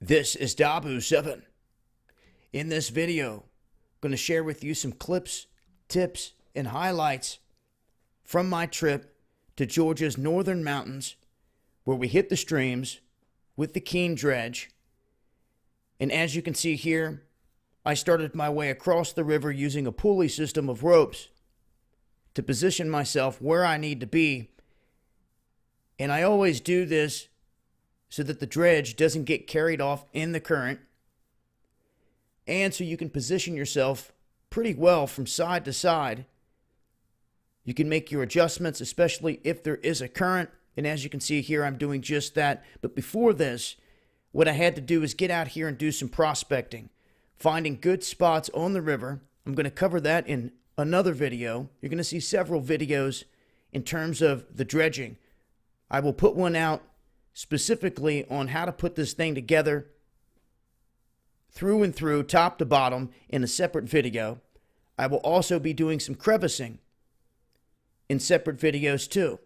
This is Dabu7. In this video, I'm going to share with you some clips, tips, and highlights from my trip to Georgia's northern mountains where we hit the streams with the Keen Dredge. And as you can see here, I started my way across the river using a pulley system of ropes to position myself where I need to be. And I always do this so that the dredge doesn't get carried off in the current, and so you can position yourself pretty well from side to side. You can make your adjustments, especially if there is a current, and as you can see here, I'm doing just that. But before this, what I had to do is get out here and do some prospecting, finding good spots on the river. I'm going to cover that in another video. You're going to see several videos in terms of the dredging. I will put one out specifically on how to put this thing together through and through, top to bottom, in a separate video. I will also be doing some crevicing in separate videos too.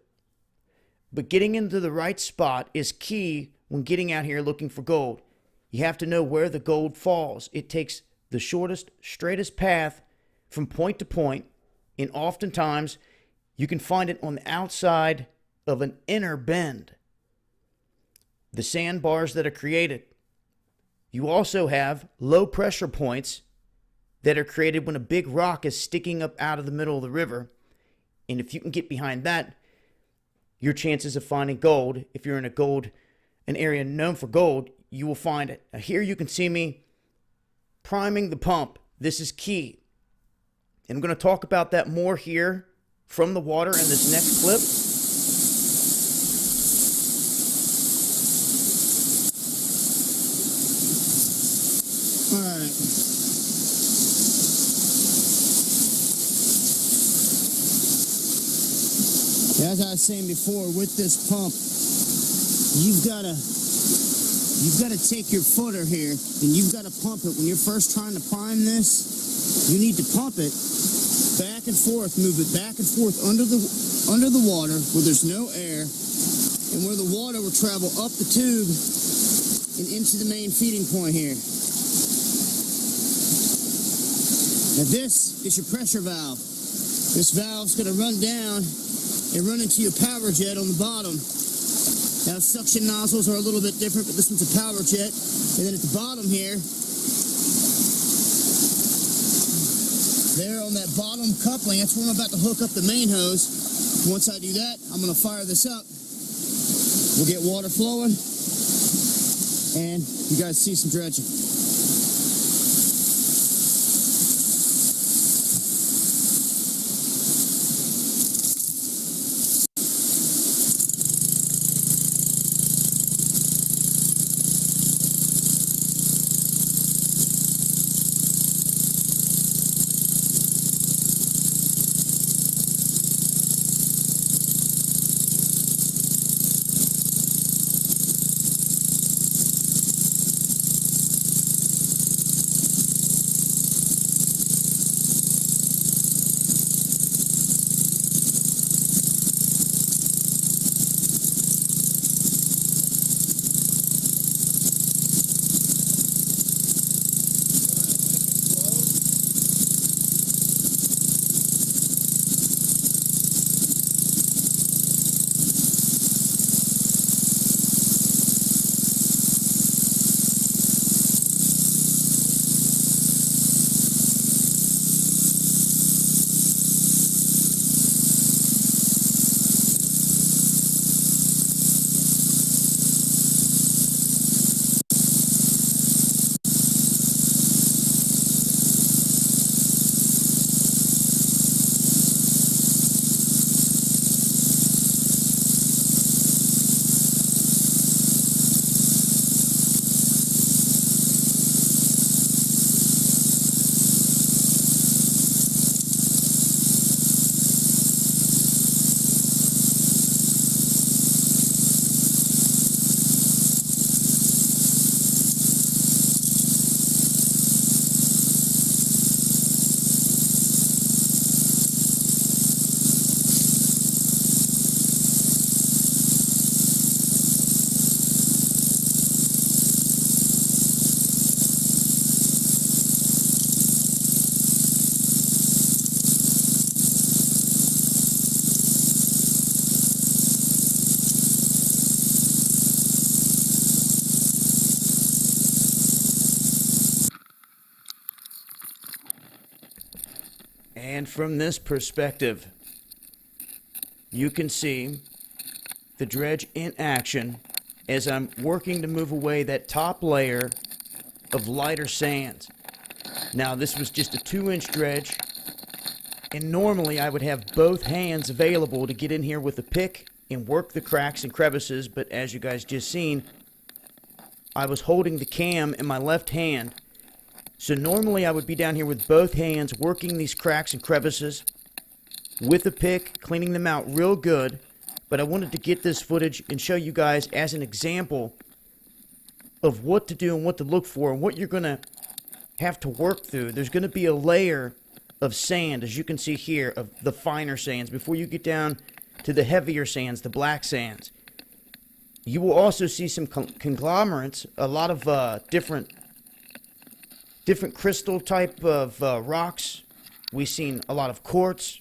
But getting into the right spot is key when getting out here looking for gold. You have to know where the gold falls. It takes the shortest, straightest path from point to point, and oftentimes you can find it on the outside of an inner bend. The sandbars that are created. You also have low pressure points that are created when a big rock is sticking up out of the middle of the river. And if you can get behind that, your chances of finding gold, if you're in an area known for gold, you will find it. Now here you can see me priming the pump. This is key. And I'm going to talk about that more here from the water in this next clip. Alright. As I was saying before, with this pump, you've got to take your footer here and you've got to pump it. When you're first trying to prime this, you need to pump it back and forth, move it back and forth under the water where there's no air and where the water will travel up the tube and into the main feeding point here. Now this is your pressure valve. This valve's going to run down and run into your power jet on the bottom. Now suction nozzles are a little bit different, but this one's a power jet. And then at the bottom here, there on that bottom coupling, that's where I'm about to hook up the main hose. Once I do that, I'm going to fire this up. We'll get water flowing, and you guys see some dredging. And from this perspective, you can see the dredge in action as I'm working to move away that top layer of lighter sands. Now, this was just a 2-inch dredge, and normally I would have both hands available to get in here with a pick and work the cracks and crevices, but as you guys just seen, I was holding the cam in my left hand. So normally I would be down here with both hands working these cracks and crevices with a pick, cleaning them out real good. But I wanted to get this footage and show you guys as an example of what to do and what to look for and what you're going to have to work through. There's going to be a layer of sand, as you can see here, of the finer sands before you get down to the heavier sands, the black sands. You will also see some conglomerates, a lot of different crystal type of rocks. We've seen a lot of quartz.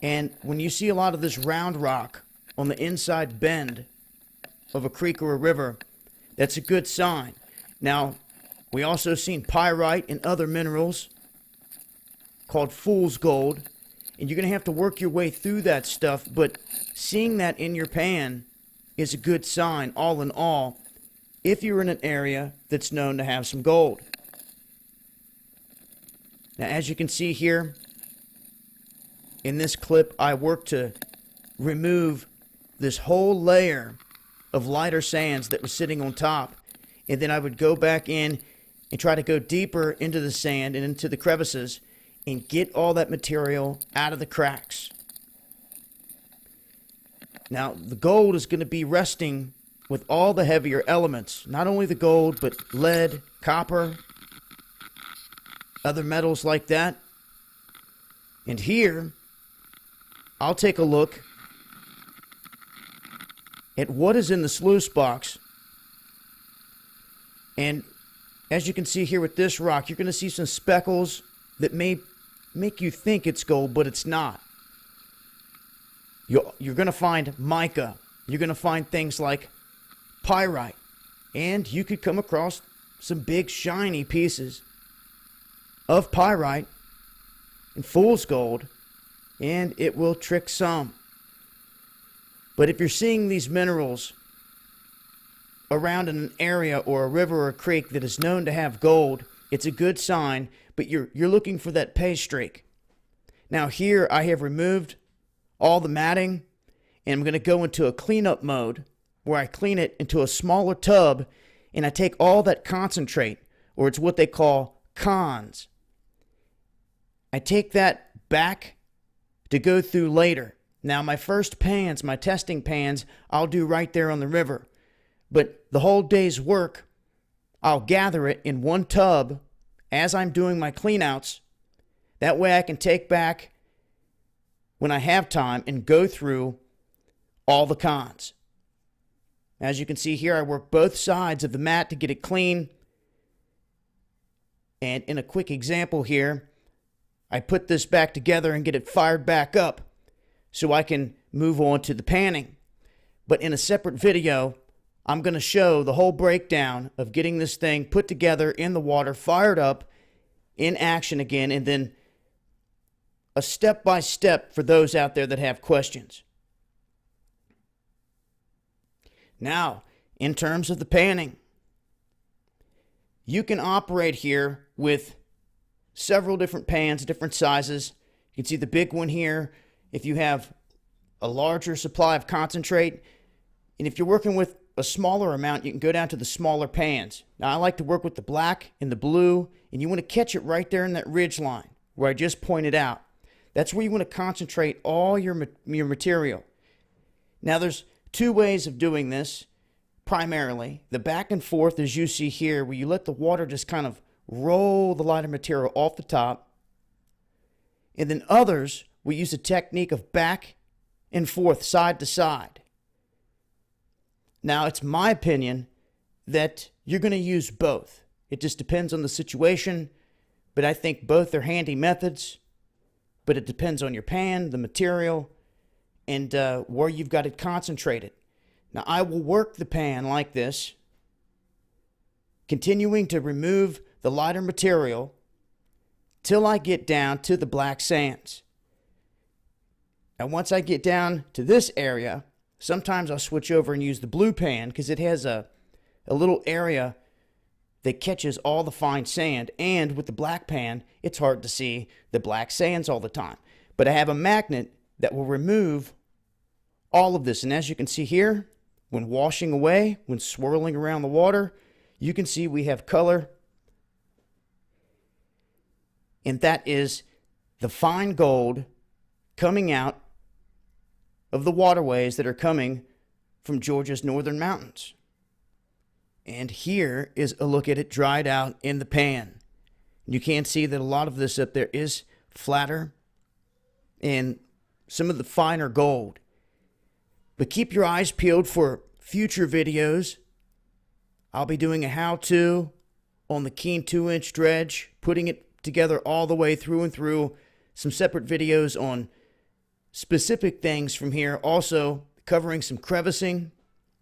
And when you see a lot of this round rock on the inside bend of a creek or a river, that's a good sign. Now, we also seen pyrite and other minerals called fool's gold. And you're going to have to work your way through that stuff. But seeing that in your pan is a good sign, all in all, if you're in an area that's known to have some gold. Now, as you can see here, in this clip, I worked to remove this whole layer of lighter sands that was sitting on top. And then I would go back in and try to go deeper into the sand and into the crevices and get all that material out of the cracks. Now, the gold is going to be resting with all the heavier elements. Not only the gold, but lead, copper, other metals like that. And here, I'll take a look at what is in the sluice box. And as you can see here with this rock, you're going to see some speckles that may make you think it's gold, but it's not. You're going to find mica. You're going to find things like pyrite. And you could come across some big shiny pieces of pyrite and fool's gold, and it will trick some. But if you're seeing these minerals around in an area or a river or a creek that is known to have gold, it's a good sign, but you're looking for that pay streak. Now here I have removed all the matting, and I'm going to go into a cleanup mode where I clean it into a smaller tub, and I take all that concentrate, or it's what they call cons. I take that back to go through later. Now my first pans, my testing pans, I'll do right there on the river. But the whole day's work, I'll gather it in one tub as I'm doing my cleanouts. That way I can take back when I have time and go through all the cons. As you can see here, I work both sides of the mat to get it clean. And in a quick example here, I put this back together and get it fired back up so I can move on to the panning. But in a separate video, I'm going to show the whole breakdown of getting this thing put together in the water, fired up, in action again, and then a step-by-step for those out there that have questions. Now, in terms of the panning, you can operate here with several different pans, different sizes. You can see the big one here if you have a larger supply of concentrate. And if you're working with a smaller amount, you can go down to the smaller pans. Now, I like to work with the black and the blue, and you want to catch it right there in that ridge line where I just pointed out. That's where you want to concentrate all your material. Now, there's two ways of doing this, primarily. The back and forth, as you see here, where you let the water just kind of roll the lighter material off the top. And then others, we use a technique of back and forth, side to side. Now, it's my opinion that you're going to use both. It just depends on the situation, but I think both are handy methods. But it depends on your pan, the material, and where you've got it concentrated. Now, I will work the pan like this, continuing to remove the lighter material till I get down to the black sands. And once I get down to this area, sometimes I'll switch over and use the blue pan because it has a little area that catches all the fine sand. And with the black pan, it's hard to see the black sands all the time. But I have a magnet that will remove all of this. And as you can see here, when washing away, when swirling around the water, you can see we have color. And that is the fine gold coming out of the waterways that are coming from Georgia's northern mountains. And here is a look at it dried out in the pan. You can see that a lot of this up there is flatter and some of the finer gold. But keep your eyes peeled for future videos. I'll be doing a how-to on the Keen 2-inch dredge, putting it together all the way through and through. Some separate videos on specific things from here. Also covering some crevicing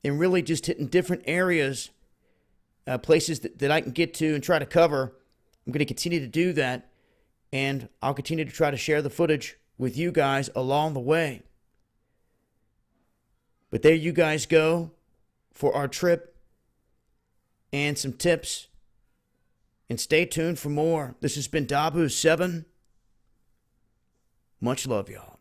and really just hitting different areas, places that I can get to and try to cover. I'm going to continue to do that, and I'll continue to try to share the footage with you guys along the way. But there you guys go for our trip and some tips. And stay tuned for more. This has been Dabu7. Much love, y'all.